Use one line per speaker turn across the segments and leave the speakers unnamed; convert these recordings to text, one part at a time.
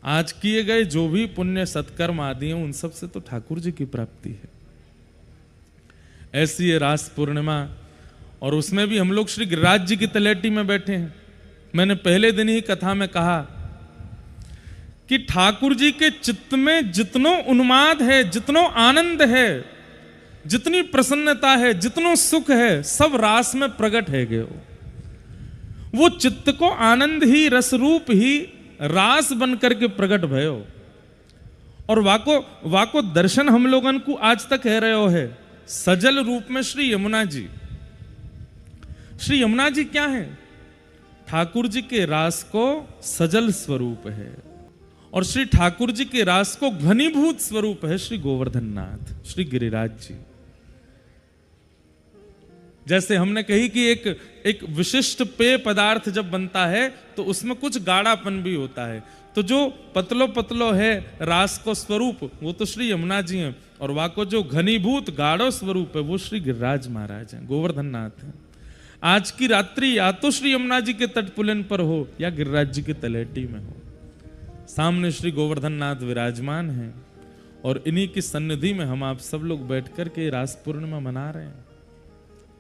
आज किए गए जो भी पुण्य सत्कर्म आदि हैं उन सब से तो ठाकुर जी की प्राप्ति है। ऐसी है रास पूर्णिमा, और उसमें भी हम लोग श्री गिरिराज जी की तलेटी में बैठे हैं। मैंने पहले दिन ही कथा में कहा कि ठाकुर जी के चित्त में जितनो उन्माद है, जितनो आनंद है, जितनी प्रसन्नता है, जितनो सुख है, सब रास में प्रकट है गए। वो चित्त को आनंद ही रस रूप ही रास बन करके प्रकट भयो। और वाको दर्शन हम लोगन को आज तक कह रहे हो है सजल रूप में श्री यमुना जी। श्री यमुना जी क्या है? ठाकुर जी के रास को सजल स्वरूप है, और श्री ठाकुर जी के रास को घनीभूत स्वरूप है श्री गोवर्धन नाथ, श्री गिरिराज जी। जैसे हमने कही कि एक विशिष्ट पेय पदार्थ जब बनता है तो उसमें कुछ गाढ़ापन भी होता है, तो जो पतलो पतलो है रास को स्वरूप वो तो श्री यमुना जी हैं, और वाको जो घनीभूत गाढ़ो स्वरूप है वो श्री गिरिराज महाराज हैं, गोवर्धन नाथ हैं। आज की रात्रि या तो श्री यमुना जी के तट पुलिन पर हो या गिरिराज जी की तलेटी में हो, सामने श्री गोवर्धन नाथ विराजमान हैं, और इन्हीं की सन्निधि में हम आप सब लोग बैठ कर के रास पूर्णिमा मना रहे हैं।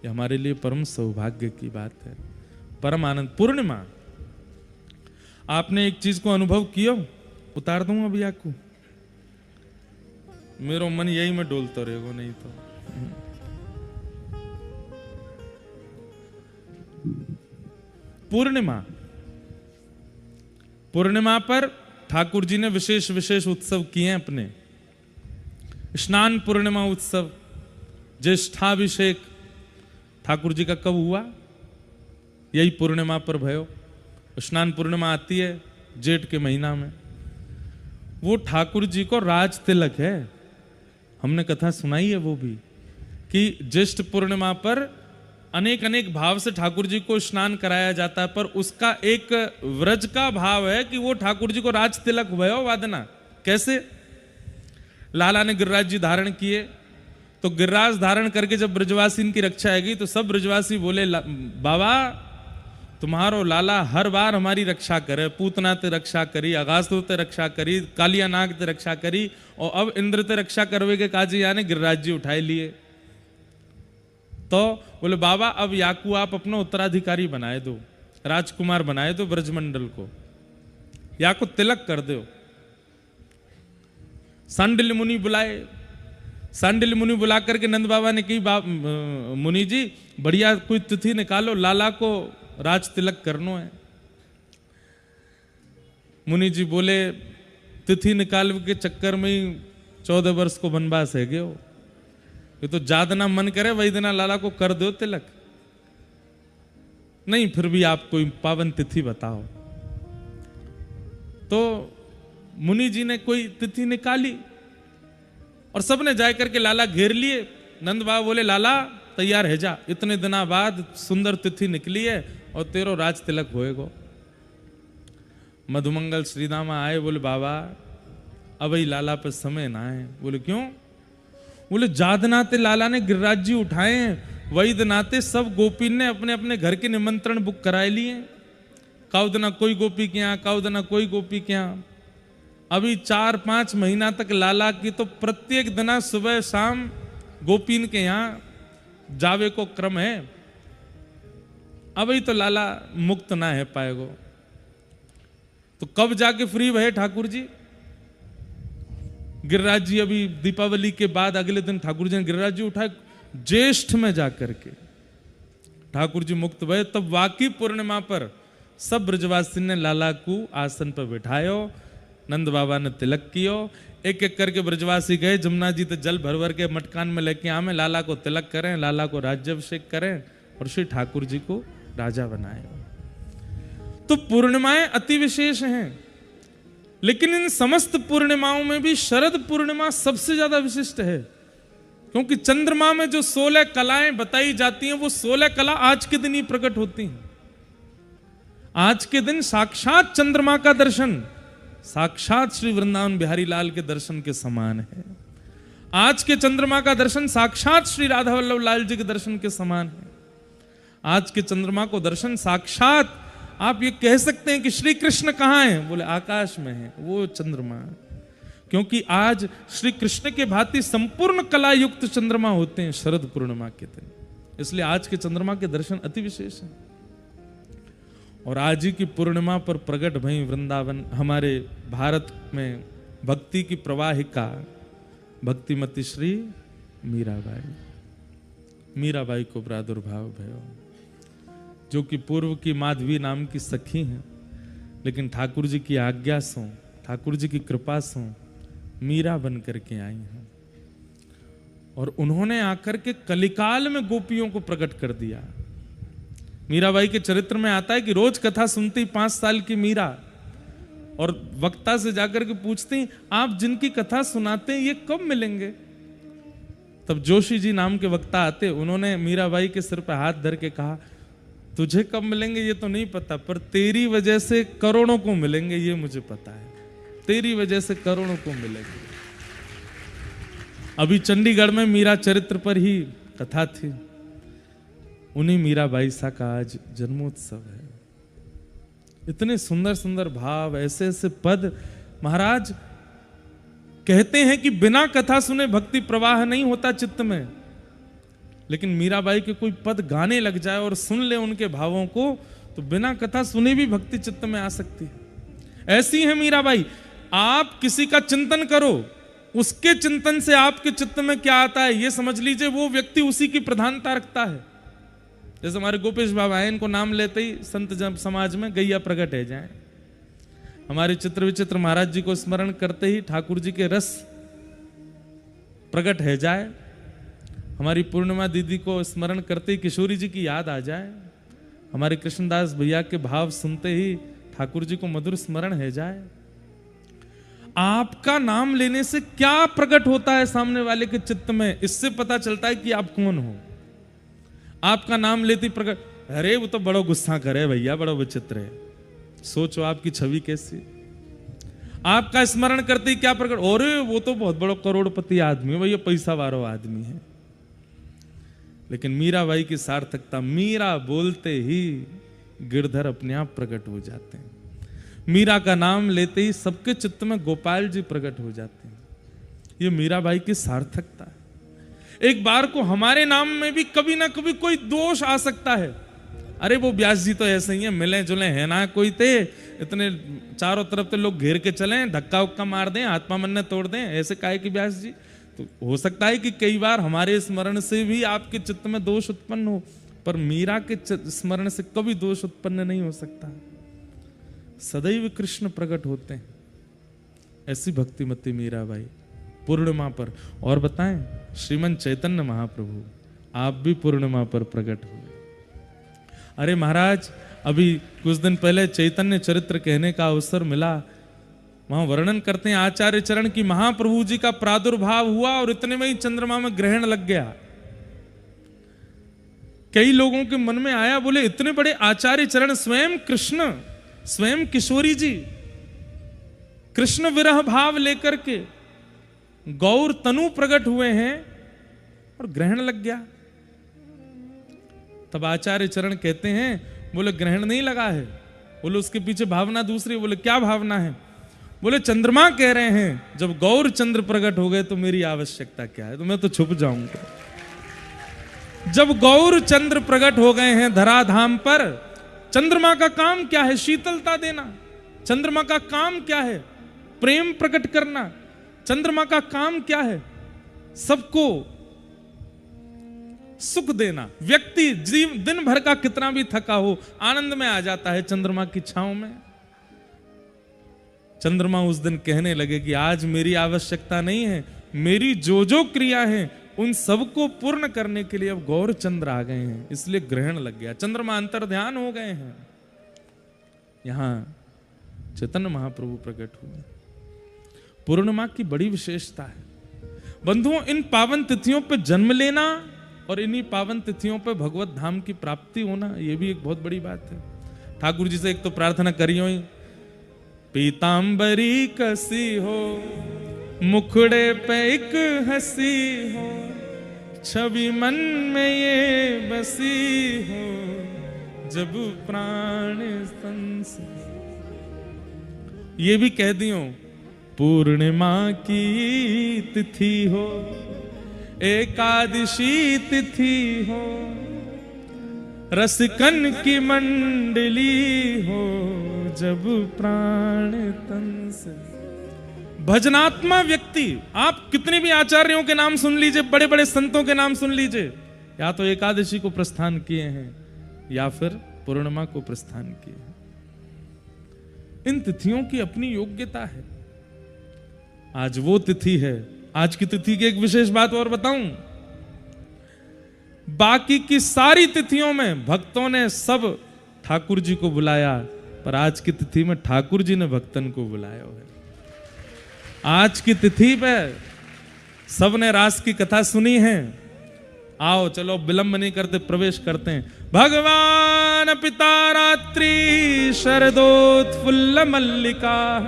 ये हमारे लिए परम सौभाग्य की बात है, परम आनंद। पूर्णिमा आपने एक चीज को अनुभव किया, उतार दूं अभी आपको, मेरो मन यही में डोलता रहेगा, नहीं तो पूर्णिमा पर ठाकुर जी ने विशेष विशेष उत्सव किए हैं अपने। स्नान पूर्णिमा उत्सव, ज्येष्ठाभिषेक ठाकुर जी का कब हुआ? यही पूर्णिमा पर भयो। स्नान पूर्णिमा आती है जेठ के महीना में, वो ठाकुर जी को राज तिलक है। हमने कथा सुनाई है वो भी कि ज्येष्ठ पूर्णिमा पर अनेक अनेक भाव से ठाकुर जी को स्नान कराया जाता है, पर उसका एक व्रज का भाव है कि वो ठाकुर जी को राज तिलक भयो वादना। कैसे? लाला ने गिरिराज जी धारण किए, तो गिरिराज धारण करके जब ब्रजवासी इनकी रक्षा आएगी तो सब ब्रजवासी बोले बाबा तुम्हारो लाला हर बार हमारी रक्षा करे, पूतना ते रक्षा करी, अगासुर ते रक्षा करी, कालिया नाग ते रक्षा करी, और अब इंद्र ते रक्षा करवे के काजी यानी गिरिराज जी उठाए लिए। तो बोले बाबा अब याकू आप अपना उत्तराधिकारी बनाए दो, राजकुमार बनाए दो ब्रजमंडल को, याकू तिलक कर दो। सांडिल्य मुनि बुलाए, सांडिल्य मुनि बुला करके नंद बाबा ने कही मुनि जी बढ़िया कोई तिथि निकालो, लाला को राज तिलक करनो है। मुनि जी बोले तिथि निकाल के चक्कर में ही 14 वर्ष को वनवास है गयो, ये तो जादना मन करे वही दिना लाला को कर दो तिलक। नहीं फिर भी आप कोई पावन तिथि बताओ। तो मुनि जी ने कोई तिथि निकाली और सबने जाए करके लाला घेर लिए। नंद बाबा बोले लाला तैयार है जा, इतने दिना बाद सुंदर तिथि निकली है और तेरो राज तिलक होएगो। मधुमंगल श्रीदामा आए, बोले बाबा अब ही लाला पर समय ना है। बोले क्यों? बोले जादनाते लाला ने गिरिराज जी उठाए हैं, वही दिनाते सब गोपीन ने अपने अपने घर के निमंत्रण बुक कराए लिए। काउदना कोई गोपी के यहाँ, काउदना कोई गोपी के यहाँ। अभी 4-5 महीना तक लाला की तो प्रत्येक दिना सुबह शाम गोपीन के यहाँ जावे को क्रम है। अभी तो लाला मुक्त ना है पाएगो, तो कब जाके फ्री भये ठाकुर जी? गिरिराज जी अभी दीपावली के बाद अगले दिन ठाकुर जी ने गिरिराज जी उठाए, ज्येष्ठ में जाकर के ठाकुर जी मुक्त भये। तब वाकी पूर्णिमा पर सब ब्रजवासी ने लाला को आसन पर बिठायो, नंद बाबा ने तिलक कियो। एक एक करके ब्रजवासी गए, जमुना जी तो जल भर भर के मटकान में लेके आवे, लाला को तिलक करें, लाला को राज्याभिषेक करें और श्री ठाकुर जी को राजा बनाए। तो पूर्णिमाएं अति विशेष हैं, लेकिन इन समस्त पूर्णिमाओं में भी शरद पूर्णिमा सबसे ज्यादा विशिष्ट है, क्योंकि चंद्रमा में जो 16 कलाएं बताई जाती हैं वो 16 कला आज के दिन ही प्रकट होती हैं। आज के दिन साक्षात चंद्रमा का दर्शन साक्षात श्री वृंदावन बिहारी लाल के दर्शन के समान है। आज के चंद्रमा का दर्शन साक्षात श्री राधा वल्लभ लाल जी के दर्शन के समान है। आज के चंद्रमा को दर्शन साक्षात आप ये कह सकते हैं कि श्री कृष्ण कहाँ हैं? बोले आकाश में है, वो चंद्रमा। क्योंकि आज श्री कृष्ण के भांति संपूर्ण कला युक्त चंद्रमा होते हैं शरद पूर्णिमा के दिन, इसलिए आज के चंद्रमा के दर्शन अति विशेष हैं। और आज ही की पूर्णिमा पर प्रकट भई वृंदावन, हमारे भारत में भक्ति की प्रवाहिका भक्तिमती श्री मीराबाई। मीराबाई को प्रादुर्भाव भयो, जो कि पूर्व की माधवी नाम की सखी हैं, लेकिन ठाकुर जी की आज्ञा से, ठाकुर जी की कृपा से मीरा बन करके आई हैं। और उन्होंने आकर के कलिकाल में गोपियों को प्रकट कर दिया। मीराबाई के चरित्र में आता है कि रोज कथा सुनती 5 साल की मीरा, और वक्ता से जाकर के पूछती आप जिनकी कथा सुनाते हैं ये कब मिलेंगे? तब जोशी जी नाम के वक्ता आते, उन्होंने मीराबाई के सिर पर हाथ धर के कहा तुझे कब मिलेंगे ये तो नहीं पता, पर तेरी वजह से करोड़ों को मिलेंगे ये मुझे पता है, तेरी वजह से करोड़ों को मिलेंगे। अभी चंडीगढ़ में मीरा चरित्र पर ही कथा थी, उन्हीं मीराबाई सा का आज जन्मोत्सव है। इतने सुंदर सुंदर भाव, ऐसे ऐसे पद। महाराज कहते हैं कि बिना कथा सुने भक्ति प्रवाह नहीं होता चित्त में, लेकिन मीराबाई के कोई पद गाने लग जाए और सुन ले उनके भावों को, तो बिना कथा सुने भी भक्ति चित्त में आ सकती है। ऐसी है मीराबाई। आप किसी का चिंतन करो, उसके चिंतन से आपके चित्त में क्या आता है ये समझ लीजिए, वो व्यक्ति उसी की प्रधानता रखता है। जैसे हमारे गोपेश बाबा हैं, इनको नाम लेते ही संत समाज में गैया प्रकट है जाए। हमारे चित्र विचित्र महाराज जी को स्मरण करते ही ठाकुर जी के रस प्रकट है जाए। हमारी पूर्णिमा दीदी को स्मरण करते ही किशोरी जी की याद आ जाए। हमारे कृष्णदास भैया के भाव सुनते ही ठाकुर जी को मधुर स्मरण है जाए। आपका नाम लेने से क्या प्रकट होता है सामने वाले के चित्त में, इससे पता चलता है कि आप कौन हो। आपका नाम लेते ही प्रकट, अरे वो तो बड़ा गुस्सा करे भैया, बड़ा विचित्र है, सोचो आपकी छवि कैसी। आपका स्मरण करते ही क्या प्रकट, अरे वो तो बहुत बड़ा करोड़पति आदमी है भैया, पैसा वाला आदमी है। लेकिन मीराबाई की सार्थकता, मीरा बोलते ही गिरधर अपने आप प्रकट हो जाते हैं। मीरा का नाम लेते ही सबके चित्त में गोपाल जी प्रकट हो जाते हैं। ये मीराबाई की सार्थकता है। एक बार को हमारे नाम में भी कभी ना कभी कोई दोष आ सकता है। अरे वो व्यास जी तो ऐसे ही है, मिले जुले हैं ना कोई थे, इतने चारों तरफ से लोग घेर के चले, धक्का उक्का मार दें, आत्मा मन ने तोड़ दें, ऐसे काहे कि व्यास जी। तो हो सकता है कि कई बार हमारे स्मरण से भी आपके चित्त में दोष उत्पन्न हो, पर मीरा के स्मरण से कभी दोष उत्पन्न नहीं हो सकता। सदैव कृष्ण प्रकट होते हैं। ऐसी भक्तिमती मीराबाई पूर्णिमा पर। और बताएं, श्रीमन चैतन्य महाप्रभु आप भी पूर्णिमा पर प्रकट हुए। अरे महाराज, अभी कुछ दिन पहले चैतन्य चरित्र कहने का अवसर मिला। वहां वर्णन करते हैं आचार्य चरण की महाप्रभु जी का प्रादुर्भाव हुआ और इतने में ही चंद्रमा में ग्रहण लग गया। कई लोगों के मन में आया, बोले इतने बड़े आचार्य चरण, स्वयं कृष्ण, स्वयं किशोरी जी कृष्ण विरह भाव लेकर के गौर तनु प्रकट हुए हैं और ग्रहण लग गया। तब आचार्य चरण कहते हैं, बोले ग्रहण नहीं लगा है, बोले उसके पीछे भावना दूसरी। बोले क्या भावना है? बोले चंद्रमा कह रहे हैं जब गौर चंद्र प्रकट हो गए तो मेरी आवश्यकता क्या है, तो मैं तो छुप जाऊंगा। जब गौर चंद्र प्रकट हो गए हैं धराधाम पर, चंद्रमा का काम क्या है? शीतलता देना। चंद्रमा का काम क्या है? प्रेम प्रकट करना। चंद्रमा का काम क्या है? सबको सुख देना। व्यक्ति जीव दिन भर का कितना भी थका हो, आनंद में आ जाता है चंद्रमा की छांव में। चंद्रमा उस दिन कहने लगे कि आज मेरी आवश्यकता नहीं है, मेरी जो जो क्रिया है उन सबको पूर्ण करने के लिए अब गौर चंद्र आ गए हैं, इसलिए ग्रहण लग गया। चंद्रमा अंतर ध्यान हो गए हैं। यहां चैतन्य महाप्रभु प्रकट हुए। पूर्णिमा की बड़ी विशेषता है बंधुओं, इन पावन तिथियों पे जन्म लेना और इन्हीं पावन तिथियों पे भगवत धाम की प्राप्ति होना, यह भी एक बहुत बड़ी बात है। ठाकुर जी से एक तो प्रार्थना करियो ही, पीतांबरी कसी हो, मुखड़े पे एक हंसी हो, छवि मन में ये बसी हो, जब प्राण तन से। ये भी कह दियो, पूर्णिमा की तिथि हो, एकादशी तिथि हो, रसिकन की मंडली हो, जब प्राण तन से। भजनात्मा व्यक्ति, आप कितने भी आचार्यों के नाम सुन लीजिए, बड़े बड़े संतों के नाम सुन लीजिए, या तो एकादशी को प्रस्थान किए हैं या फिर पूर्णिमा को प्रस्थान किए हैं। इन तिथियों की अपनी योग्यता है। आज वो तिथि है। आज की तिथि की एक विशेष बात और बताऊं, बाकी की सारी तिथियों में भक्तों ने सब ठाकुर जी को बुलाया, पर आज की तिथि में ठाकुर जी ने भक्तन को बुलाया है। आज की तिथि पे सबने रास की कथा सुनी है। आओ चलो विलंब नहीं करते, प्रवेश करते हैं। भगवान पिता रात्रि शरदोत्फुल्ल मल्लिका,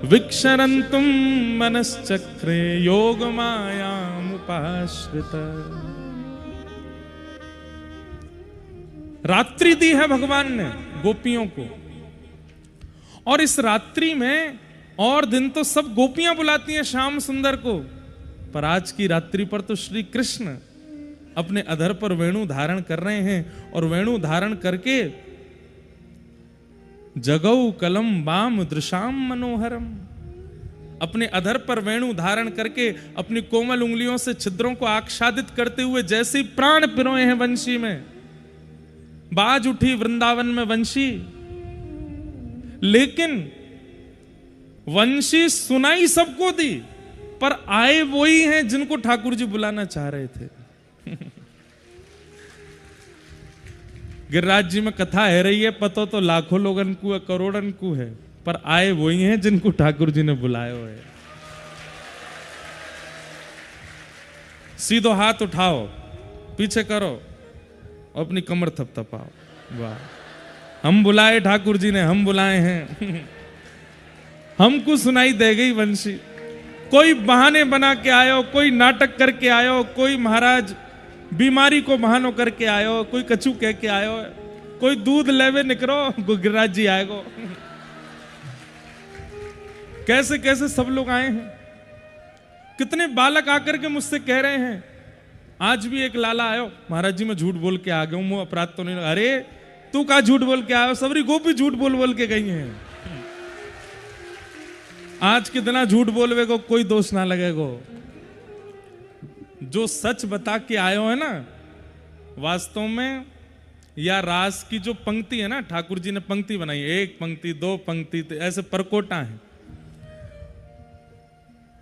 वीक्षरन्तुम मनश्चक्रे योग मायामुपाश्रित। रात्रि दी है भगवान ने गोपियों को, और इस रात्रि में, और दिन तो सब गोपियां बुलाती हैं श्याम सुंदर को, पर आज की रात्रि पर तो श्री कृष्ण अपने अधर पर वेणु धारण कर रहे हैं, और वेणु धारण करके जगौ कलम बाम दृशाम मनोहरम, अपने अधर पर वेणु धारण करके अपनी कोमल उंगलियों से छिद्रों को आच्छादित करते हुए जैसे प्राण पिरोए हैं वंशी में। बाज उठी वृंदावन में वंशी, लेकिन वंशी सुनाई सबको दी, पर आए वही हैं जिनको ठाकुर जी बुलाना चाह रहे थे। गिरिराज जी में कथा है रही है, पतो तो लाखों लोगन को है, करोड़न को है, पर आए वही हैं जिनको ठाकुर जी ने बुलाया है। सीधो हाथ उठाओ, पीछे करो, अपनी कमर थपथपाओ। वाह, हम बुलाए ठाकुर जी ने, हम बुलाए हैं। हमको सुनाई दे गई वंशी। कोई बहाने बना के आयो, कोई नाटक करके आयो, कोई महाराज बीमारी को बहानो करके आयो, कोई कछु कह के आयो, कोई दूध लेवे निकरो, गिरिराज जी आएगो। कैसे कैसे सब लोग आए हैं। कितने बालक आकर के मुझसे कह रहे हैं। आज भी एक लाला आयो, महाराज जी मैं झूठ बोल के आ गया हूं, अपराध तो नहीं। अरे तू का झूठ बोल के आयो, सबरी गोपी झूठ बोल बोल के गई हैं। आज कितना झूठ बोलवे को कोई दोष ना लगेगो। जो सच बता के आयो है ना, वास्तव में या रास की जो पंक्ति है ना, ठाकुर जी ने पंक्ति बनाई, एक पंक्ति, दो पंक्ति, ऐसे परकोटा है।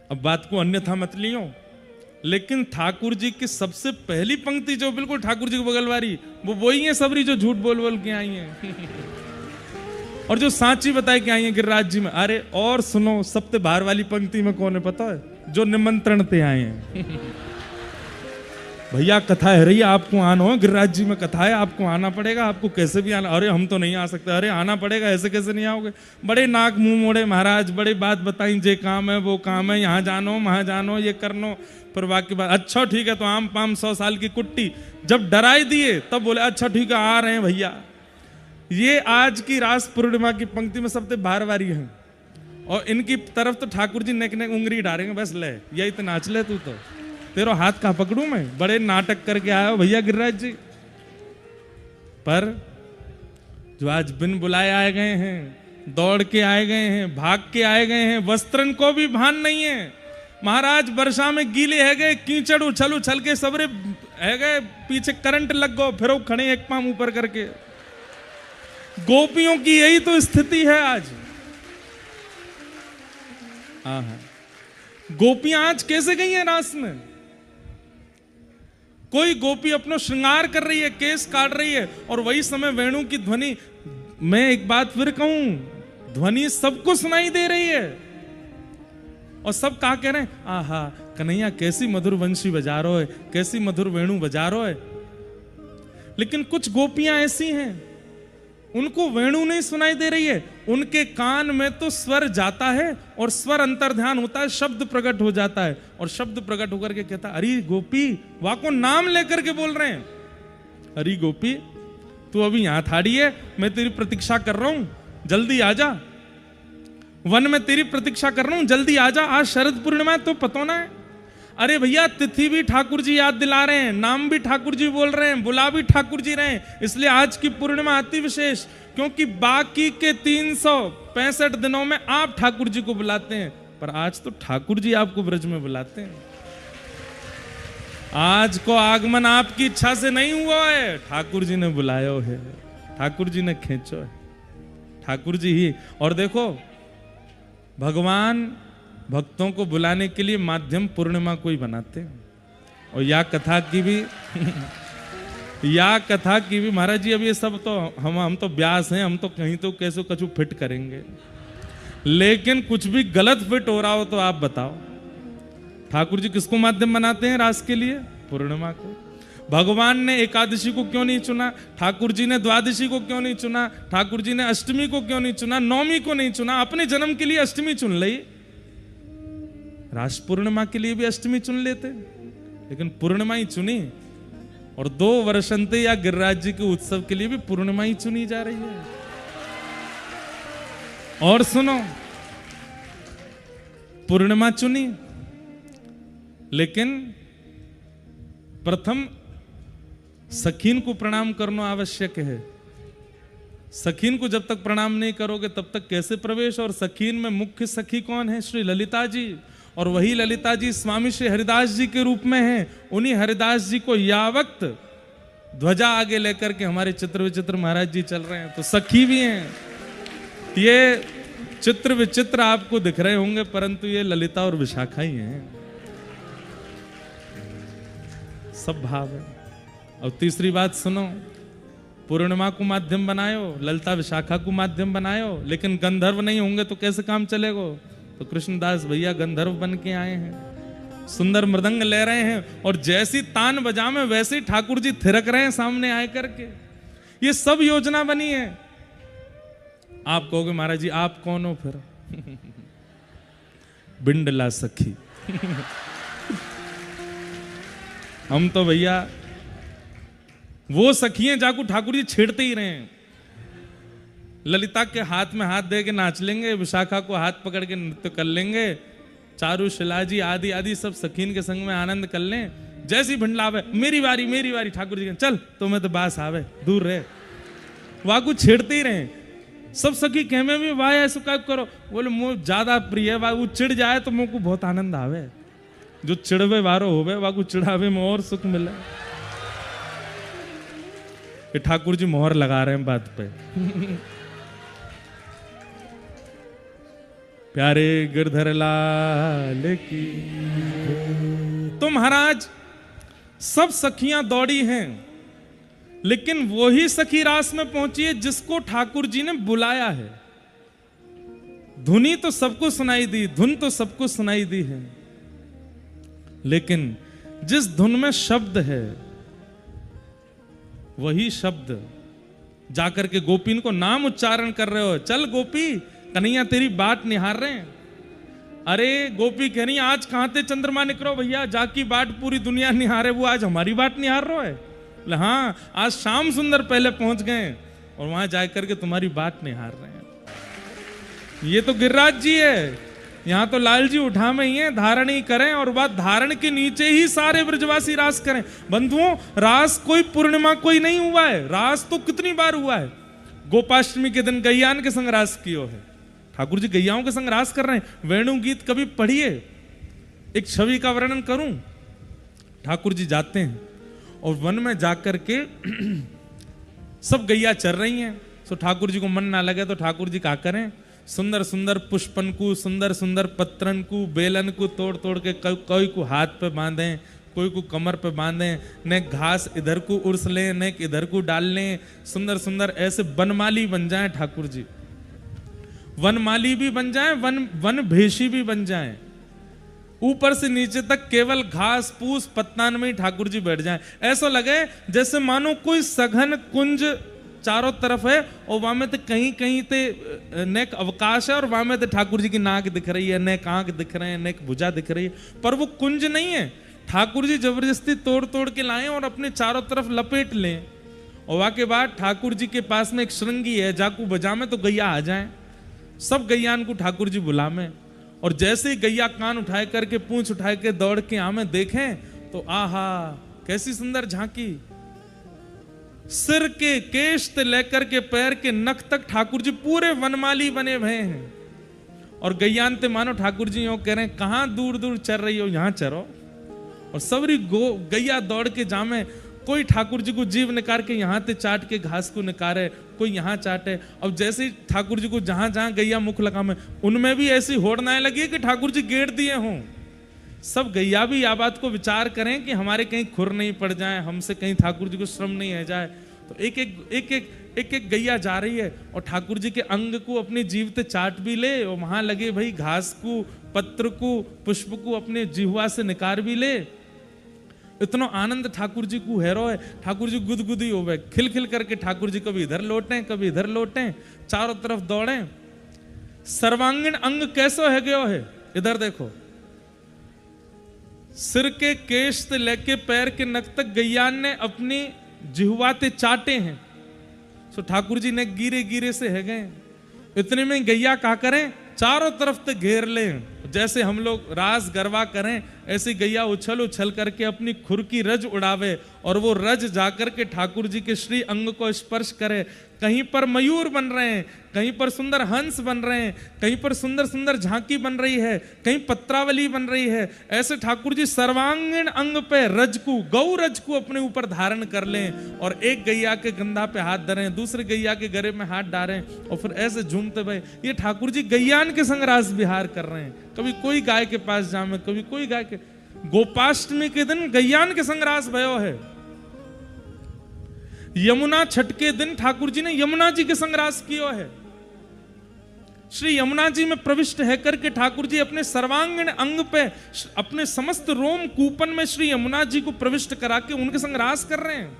अब बात को अन्यथा मत लियो, लेकिन ठाकुर जी की सबसे पहली पंक्ति जो बिल्कुल ठाकुर जी को बगल वाली, वो वही है सबरी जो झूठ बोल बोल के आई हैं। और जो सांची बताए के आई हैं गिरिराज जी में। अरे और सुनो, सबसे बाहर वाली पंक्ति में कौन है पता है? जो निमंत्रण ते आए हैं। भैया कथा है रही, आपको आना हो, गिरिराज जी में कथा है, आपको आना पड़ेगा, आपको कैसे भी आना। अरे हम तो नहीं आ सकते। अरे आना पड़ेगा, ऐसे कैसे नहीं आओगे? बड़े नाक मुंह मोड़े महाराज, बड़े बात बताई, जे काम है वो काम है, यहाँ जानो वहां जानो, ये करनो। पर वाक्य बात, अच्छा ठीक है, तो आम पाम 100 साल की कुट्टी। जब डराई दिए तब बोले अच्छा ठीक है, आ रहे हैं भैया। ये आज की रास पूर्णिमा की पंक्ति में सबसे बार बारी है, और इनकी तरफ तो ठाकुर जी नेक नेक उंगली डालेंगे, बस ले यही तो नाच ले, तू तो तेरा हाथ कहाँ पकड़ू मैं? बड़े नाटक करके आया हो भैया गिरिराज जी। पर जो आज बिन बुलाए आए गए हैं, दौड़ के आए गए हैं, भाग के आए गए हैं, वस्त्रन को भी भान नहीं है। महाराज वर्षा में गीले है गए, कीचड़ उछल उछल के सबरे है गए, पीछे करंट लग गो, फिर खड़े एक पाम ऊपर करके। गोपियों की यही तो स्थिति है आज। हाँ, गोपियां आज कैसे गई हैं रास में? कोई गोपी अपना श्रृंगार कर रही है, केस काट रही है, और वही समय वेणु की ध्वनि, मैं एक बात फिर कहूं, ध्वनि सबको सुनाई दे रही है, और सब कहा कह रहे हैं, आहा कन्हैया कैसी मधुर वंशी बजा रहे हो, कैसी मधुर वेणु बजा रहे हो। लेकिन कुछ गोपियां ऐसी हैं, उनको वेणु नहीं सुनाई दे रही है, उनके कान में तो स्वर जाता है, और स्वर अंतर्ध्यान होता है, शब्द प्रकट हो जाता है, और शब्द प्रकट होकर के कहता है, अरे गोपी, वाह को नाम लेकर के बोल रहे हैं, अरे गोपी तू अभी यहां थाड़ी है, मैं तेरी प्रतीक्षा कर रहा हूं, जल्दी आ जा। वन में तेरी प्रतीक्षा कर रहा हूं, जल्दी आ जा। आज शरद पूर्णिमा है तो पता ना है। अरे भैया तिथि भी ठाकुर जी याद दिला रहे हैं, नाम भी ठाकुर जी बोल रहे हैं, बुला भी ठाकुर जी रहे हैं। इसलिए आज की पूर्णिमा अति विशेष, क्योंकि बाकी के 365 दिनों में आप ठाकुर जी को बुलाते हैं, पर आज तो ठाकुर जी आपको ब्रज में बुलाते हैं। आज को आगमन आपकी इच्छा से नहीं हुआ है, ठाकुर जी ने बुलाया है, ठाकुर जी ने खींचो है, ठाकुर जी ही। और देखो भगवान भक्तों को बुलाने के लिए माध्यम पूर्णिमा को ही बनाते हैं। और या कथा की भी या कथा की भी महाराज जी, अब ये सब तो हम तो ब्यास हैं, हम तो कहीं तो कैसे कछु फिट करेंगे, लेकिन कुछ भी गलत फिट हो रहा हो तो आप बताओ। ठाकुर जी किसको माध्यम बनाते हैं रास के लिए? पूर्णिमा को। भगवान ने एकादशी को क्यों नहीं चुना? ठाकुर जी ने द्वादशी को क्यों नहीं चुना? ठाकुर जी ने अष्टमी को क्यों नहीं चुना? नवमी को नहीं चुना? अपने जन्म के लिए अष्टमी चुन ली, रास पूर्णिमा के लिए भी अष्टमी चुन लेते, लेकिन पूर्णिमा ही चुनी। और 2 वर्षंते या गिरिराज जी के उत्सव के लिए भी पूर्णिमा ही चुनी जा रही है। और सुनो, पूर्णिमा चुनी, लेकिन प्रथम सखीन को प्रणाम करना आवश्यक है। सखीन को जब तक प्रणाम नहीं करोगे तब तक कैसे प्रवेश? और सखीन में मुख्य सखी कौन है? श्री ललिता जी। और वही ललिता जी स्वामी श्री हरिदास जी के रूप में हैं। उन्हीं हरिदास जी को या वक्त ध्वजा आगे लेकर के हमारे चित्र विचित्र महाराज जी चल रहे हैं, तो सखी भी हैं। ये चित्र विचित्र आपको दिख रहे होंगे, परंतु ये ललिता और विशाखा ही हैं, सब भाव है। और तीसरी बात सुनो, पूर्णिमा को माध्यम बनायो, ललिता विशाखा को माध्यम बनायो, लेकिन गंधर्व नहीं होंगे तो कैसे काम चलेगा? तो कृष्णदास भैया गंधर्व बन के आए हैं, सुंदर मृदंग ले रहे हैं, और जैसी तान बजा में वैसे ही ठाकुर जी थिरक रहे हैं सामने आए करके। ये सब योजना बनी है। आप कहोगे महाराज जी आप कौन हो फिर? बिंडला सखी। हम तो भैया वो सखी हैं जाको ठाकुर जी छेड़ते ही रहे हैं। ललिता के हाथ में हाथ दे के नाच लेंगे, विशाखा को हाथ पकड़ के नृत्य कर लेंगे, चारू शिलाजी आदि आदि सब सखीन के संग में आनंद कर लें। जैसी भिंडलावे मेरी बारी ठाकुर जी चल तो मैं तो बास आवे दूर रहे, वाकू छेड़ते ही रहे। सब सखी कहमे भी वाह ऐसा क्या करो, बोले मुझे ज्यादा प्रिय है, वो चिढ़ जाए तो मुझको बहुत आनंद आवे, जो चिड़वे वारो होवे वाकू चिढ़ावे में और सुख मिले। ठाकुर जी मोहर लगा रहे हैं बात पे। प्यारे गिरधर लाल की। तो महाराज सब सखियां दौड़ी हैं, लेकिन वही सखी रास में पहुंची है जिसको ठाकुर जी ने बुलाया है। धुनी तो सबको सुनाई दी, धुन तो सबको सुनाई दी है, लेकिन जिस धुन में शब्द है वही शब्द जाकर के गोपीन को नाम उच्चारण कर रहे हो। चल गोपी, कन्हैया तेरी बाट निहार रहे हैं। अरे गोपी कह रही आज कहां थे चंद्रमा निकलो भैया, जाकी बाट पूरी दुनिया निहारे, वो आज हमारी बाट निहार रहा है। हाँ आज श्याम सुंदर पहले पहुंच गए और वहां जाकर के तुम्हारी बाट निहार रहे हैं। ये तो गिरिराज जी है, यहां तो लाल जी उठा में ही है, धारण ही करें और बात धारण के नीचे ही सारे ब्रजवासी रास करें। बंधुओं रास कोई पूर्णिमा कोई नहीं हुआ है, रास तो कितनी बार हुआ है। गोपाष्टमी के दिन गैयान के संग रास कियो है, ठाकुर जी गैयाओं के संग रास कर रहे हैं। वेणु गीत कभी पढ़िए, एक छवि का वर्णन करूं। ठाकुर जी जाते हैं और वन में जाकर के सब गैया चर रही हैं, तो ठाकुर जी को मन ना लगे तो ठाकुर जी क्या करें, सुंदर सुंदर पुष्पन को, सुंदर सुंदर पत्रन को, बेलन को तोड़ तोड़ के कोई को हाथ पे बांधें, कोई को कमर पे बांधें, ने घास इधर को उर्स लें, ने इधर को डाल लें। सुंदर सुंदर ऐसे वनमाली बन जाएं ठाकुर जी, वनमाली भी बन जाएं, वन भेषी भी बन जाएं। ऊपर से नीचे तक केवल घास फूस पत्तान में ही ठाकुर जी बैठ जाएं। ऐसा लगे जैसे मानो कोई सघन कुंज चारों तरफ है और वहां में तो कहीं कहीं ते नेक अवकाश है और वहां में तो ठाकुर जी की नाक दिख रही है, नेक आंख दिख रहे हैं, नेक भुजा दिख रही है, पर वो कुंज नहीं है। ठाकुर जी जबरदस्ती तोड़ तोड़ के लाएं और अपने चारों तरफ लपेट लें और वहां के बाद ठाकुर जी के पास में एक श्रृंगी है, जाकू बजा में तो गैया आ जाए। सब गैयान को ठाकुर जी बुला में, और जैसे ही गैया कान उठाए करके पूंछ उठाए के दौड़ के आमे देखें तो आहा कैसी सुंदर झांकी। सिर के केश से लेकर के पैर के नख तक ठाकुर जी पूरे वनमाली बने हुए हैं। और गैयान ते मानो ठाकुर जी यूं कह रहे हैं कहां दूर दूर चल रही हो, यहां चरो। और सबरी गैया दौड़ के जामे, कोई ठाकुर जी को जीव निकाल के यहाँ ते चाट के घास को निकारे, कोई यहाँ चाटे। अब जैसे ही ठाकुर जी को जहां जहां गैया मुख लगा में, उनमें भी ऐसी होड़नाएं लगी कि ठाकुर जी गेड़ दिए हों। सब गैया भी यह बात को विचार करें कि हमारे कहीं खुर नहीं पड़ जाए, हमसे कहीं ठाकुर जी को श्रम नहीं है जाए। तो एक एक गैया जा रही है और ठाकुर जी के अंग को अपनी जीव से चाट भी ले, और वहां लगे भाई घास को, पत्र को, पुष्प को अपने जिह्वा से निकाल भी ले। इतना आनंद ठाकुर जी को हैरो है। ठाकुर जी गुदगुदी हो गए, खिल खिल करके ठाकुर जी कभी इधर लौटें कभी इधर लौटें, चारों तरफ दौड़ें। सर्वांगीण अंग कैसो है गयो है, इधर देखो। सिर के केश से लेके पैर के नख तक गैयान ने अपनी जिह्वाते चाटे हैं। सो ठाकुर जी ने गिरे गिरे से है गए। इतने में गैया क्या करें, चारों तरफ से घेर लें। जैसे हम लोग रास गरबा करें, ऐसी गैया उछल उछल करके अपनी खुर की रज उड़ावे, और वो रज जाकर के ठाकुर जी के श्री अंग को स्पर्श करे। कहीं पर मयूर बन रहे हैं, कहीं पर सुंदर हंस बन रहे हैं, कहीं पर सुंदर सुंदर झांकी बन रही है, कहीं पत्रावली बन रही है। ऐसे ठाकुर जी सर्वांगीण अंग पे रज को, गौ रज को अपने ऊपर धारण कर लें, और एक गैया के गंधा पे हाथ धरें, दूसरे गैया के गले में हाथ डालें, और फिर ऐसे झूमते भाई ये ठाकुर जी गैयान के संग रास विहार कर रहे हैं। कभी कोई गाय के पास जामे, कभी कोई गाय के। गोपाष्टमी के दिन गैयान के संग रास भयो है। यमुना छठ के दिन ठाकुर जी ने यमुना जी के संग रास किया है। श्री यमुना जी में प्रविष्ट है करके ठाकुर जी अपने सर्वांगीण अंग पे, अपने समस्त रोम कूपन में श्री यमुना जी को प्रविष्ट करा के उनके संग रास कर रहे हैं।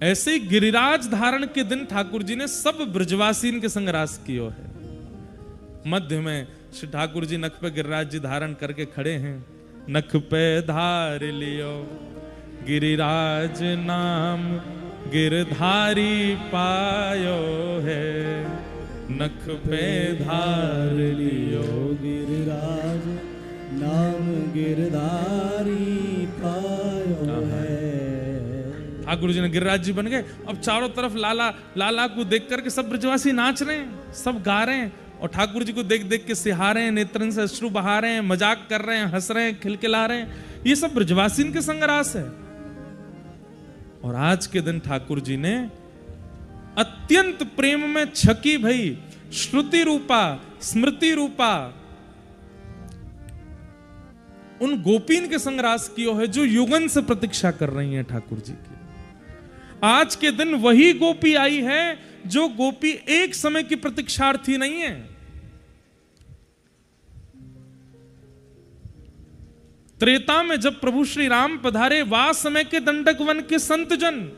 ऐसे ही गिरिराज धारण के दिन ठाकुर जी ने सब ब्रजवासीन के संग रास किया है। मध्य में श्री ठाकुर जी नख पे गिरिराज जी धारण करके खड़े हैं। नख पे धार लियो गिरिराज नाम, गिरधारी पायो है। नख पे धार लियो
गिरिराज नाम, गिरधारी पायो है।
ठाकुर जी ने गिरिराज जी बन गए। अब चारों तरफ लाला लाला को देख करके सब ब्रजवासी नाच रहे हैं, सब गा रहे हैं, और ठाकुर जी को देख देख के सिहा रहे हैं, नेत्रन से अश्रु बहा रहे हैं, मजाक कर रहे हैं, हंस रहे हैं, खिलखिला रहे हैं। ये सब ब्रजवासीन के संग रास है। और आज के दिन ठाकुर जी ने अत्यंत प्रेम में छकी भई श्रुति रूपा, स्मृति रूपा उन गोपीन के संग रास कियो है जो युगन से प्रतीक्षा कर रही हैं ठाकुर जी की। आज के दिन वही गोपी आई है जो गोपी एक समय की प्रतीक्षार्थी नहीं है। त्रेता में जब प्रभु श्री राम पधारे, वह समय के दंडक वन के संत जन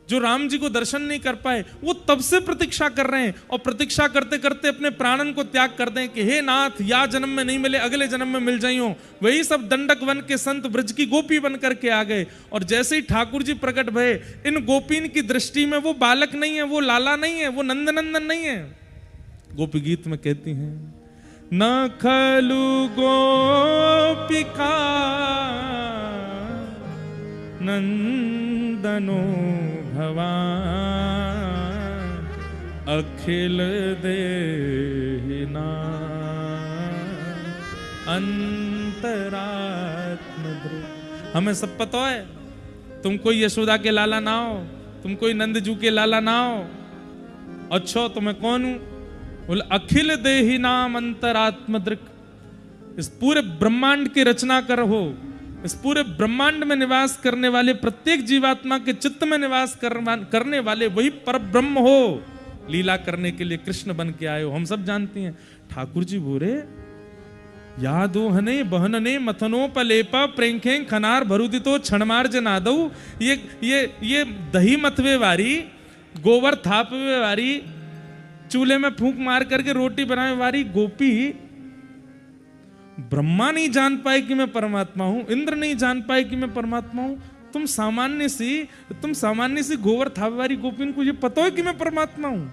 जो राम जी को दर्शन नहीं कर पाए, वो तब से प्रतीक्षा कर रहे हैं, और प्रतीक्षा करते करते अपने प्राणन को त्याग कर दें कि हे नाथ, या जन्म में नहीं मिले अगले जन्म में मिल जाइयो। वही सब दंडक वन के संत ब्रज की गोपी बन करके आ गए। और जैसे ही ठाकुर जी प्रकट भये, इन गोपीन की दृष्टि में वो बालक नहीं है, वो लाला नहीं है, वो नंदनंदन नहीं है। गोपी गीत में कहती हैं, न खलु गोपिका नंदनो भवान, अखिल देहिना अंतरात्म ध्रुव। हमें सब पता है, तुम कोई यशोदा के लाला ना हो, तुम कोई नंदजू के लाला ना हो। अच्छा तो मैं कौन हूं? बोले अखिल देहिनाम अंतरात्म दृक्। इस पूरे ब्रह्मांड की रचना कर हो, इस पूरे ब्रह्मांड में निवास करने वाले, प्रत्येक जीवात्मा के चित्त में निवास करने वाले वही पर ब्रह्म हो। लीला करने के लिए कृष्ण बन के आए हो, हम सब जानते हैं। ठाकुर जी बोले, यादो हने बहनने मथनो पलेपा प्रेंखे खनार भरुदितो क्षणमार्ज नादौ। ये दही मथवे वारी, गोबर थापवे वारी, चूल्हे में फूंक मार करके रोटी बनाने वाली गोपी ब्रह्मा नहीं जान पाए कि मैं परमात्मा हूं, इंद्र नहीं जान पाए कि मैं परमात्मा हूं, तुम सामान्य सी गोवर थावेवारी गोपिन को ये पता है कि मैं परमात्मा हूं।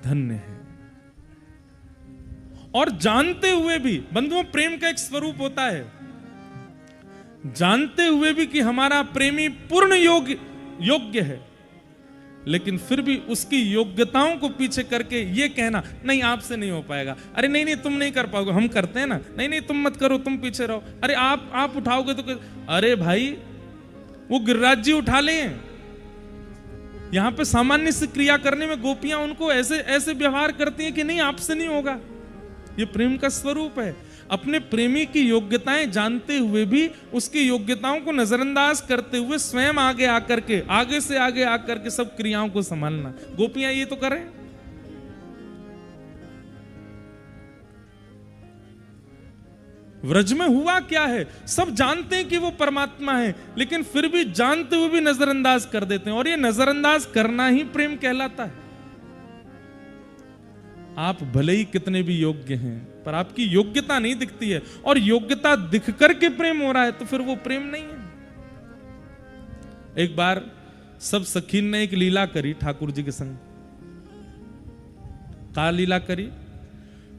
धन्य है। और जानते हुए भी, बंधुओं, प्रेम का एक स्वरूप होता है, जानते हुए भी कि हमारा प्रेमी पूर्ण योग्य है, लेकिन फिर भी उसकी योग्यताओं को पीछे करके ये कहना नहीं आपसे नहीं हो पाएगा, अरे नहीं नहीं तुम नहीं कर पाओगे, हम करते हैं ना, नहीं नहीं तुम मत करो, तुम पीछे रहो, अरे आप उठाओगे तो, अरे भाई वो गिरिराज जी उठा लें। यहां पे सामान्य से क्रिया करने में गोपियां उनको ऐसे ऐसे व्यवहार करती हैं कि नहीं आपसे नहीं होगा। ये प्रेम का स्वरूप है। अपने प्रेमी की योग्यताएं जानते हुए भी उसकी योग्यताओं को नजरअंदाज करते हुए स्वयं आगे से आगे आकर के सब क्रियाओं को संभालना। गोपियां ये तो करें। व्रज में हुआ क्या है, सब जानते हैं कि वो परमात्मा है, लेकिन फिर भी जानते हुए भी नजरअंदाज कर देते हैं, और ये नजरअंदाज करना ही प्रेम कहलाता है। आप भले ही कितने भी योग्य हैं, पर आपकी योग्यता नहीं दिखती है, और योग्यता दिख करके प्रेम हो रहा है, तो फिर वो प्रेम नहीं है। एक बार सब सखीन ने एक लीला करी ठाकुर जी के संग। का लीला करी?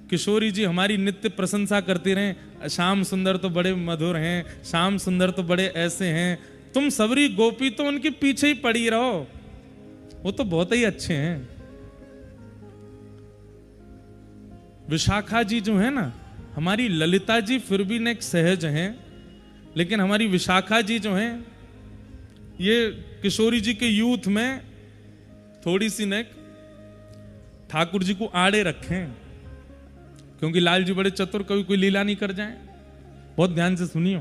किशोरी जी हमारी नित्य प्रशंसा करती रहे, श्याम सुंदर तो बड़े मधुर हैं, श्याम सुंदर तो बड़े ऐसे हैं, तुम सबरी गोपी तो उनके पीछे ही पड़ी रहो, वो तो बहुत ही अच्छे हैं। विशाखा जी जो है ना, हमारी ललिता जी फिर भी नेक सहज हैं, लेकिन हमारी विशाखा जी जो हैं, ये किशोरी जी के यूथ में थोड़ी सी नेक ठाकुर जी को आड़े रखें, क्योंकि लाल जी बड़े चतुर, कभी कोई लीला नहीं कर जाए। बहुत ध्यान से सुनियो।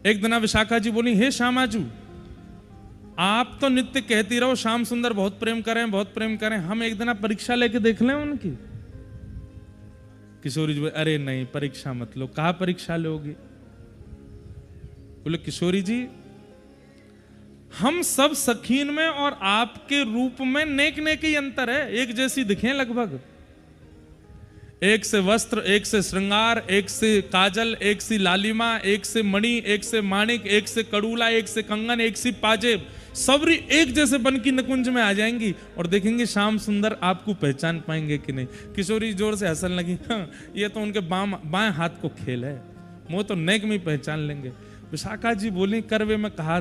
एक दिन विशाखा जी बोली, हे श्यामाजू, आप तो नित्य कहती रहो श्याम सुंदर बहुत प्रेम करें, बहुत प्रेम करें, हम एक दिन परीक्षा लेके देख लें उनकी। किशोरी जी बोले, अरे नहीं परीक्षा मत लो। कहा परीक्षा लोगे? बोले किशोरी जी, हम सब सखीन में और आपके रूप में नेक नेक ही अंतर है, एक जैसी दिखें लगभग। एक से वस्त्र, एक से श्रृंगार, एक से काजल, एक से लालिमा, एक से मणि, एक से माणिक, एक से कड़ूला, एक से कंगन, एक से पाजेब, सबरी एक जैसे बन की नकुंज में आ जाएंगी, और देखेंगे श्याम सुंदर आपको पहचान पाएंगे कि नहीं। किशोरी जोर से हंसने लगी, हाँ, ये तो उनके बाएं हाथ को खेल है, वो तो नेक में ही पहचान लेंगे। विशाखा जी बोली, करवे में कहा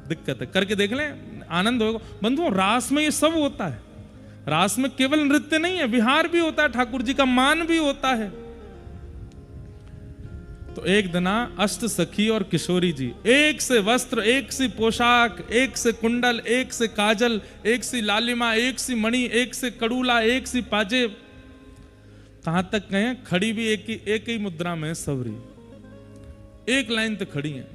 दिक्कत है, करके देख लें, आनंद होगा। बंधुओं, रास में ये सब होता है। रास में केवल नृत्य नहीं है, विहार भी होता है, ठाकुर जी का मान भी होता है। तो एक दिना अष्ट सखी और किशोरी जी, एक से वस्त्र, एक सी पोशाक, एक से कुंडल, एक से काजल, एक सी लालिमा, एक सी मणि, एक से कड़ूला, एक सी पाजेब, कहां तक कहें, खड़ी भी एक ही मुद्रा में सबरी, एक लाइन तक खड़ी है।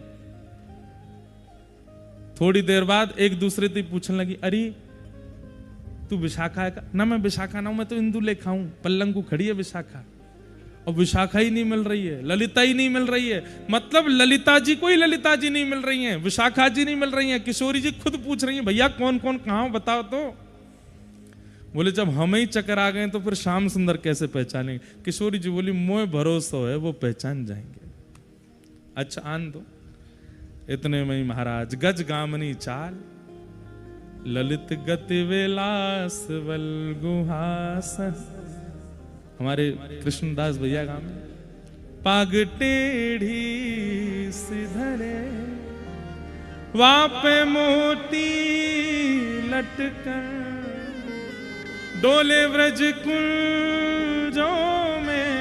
थोड़ी देर बाद एक दूसरे से पूछने लगी, अरे तू विशाखा है का? ना मैं विशाखा ना हूं, मैं तो इंदु लेखा हूं, पल्लंग को खड़ी है विशाखा, और विशाखा ही नहीं मिल रही है, ललिता ही नहीं मिल रही है। मतलब ललिता जी को ही ललिता जी नहीं मिल रही हैं, विशाखा जी नहीं मिल रही हैं। किशोरी जी खुद पूछ रही हैं, भैया कौन कौन कहां बताओ तो। बोले जब हम ही चक्कर आ गए तो फिर श्याम सुंदर कैसे पहचानेंगे? किशोरी जी बोली, मोह भरोसा है वो पहचान जाएंगे। अच्छा आन दो। इतने में ही महाराज गज गामनी चाल, ललित गति विलास वल गुहास, हमारे कृष्णदास भैया गाँव में, पाग टेढ़ी सिधरे वापे मोती लटकर, डोले व्रज कुंजों में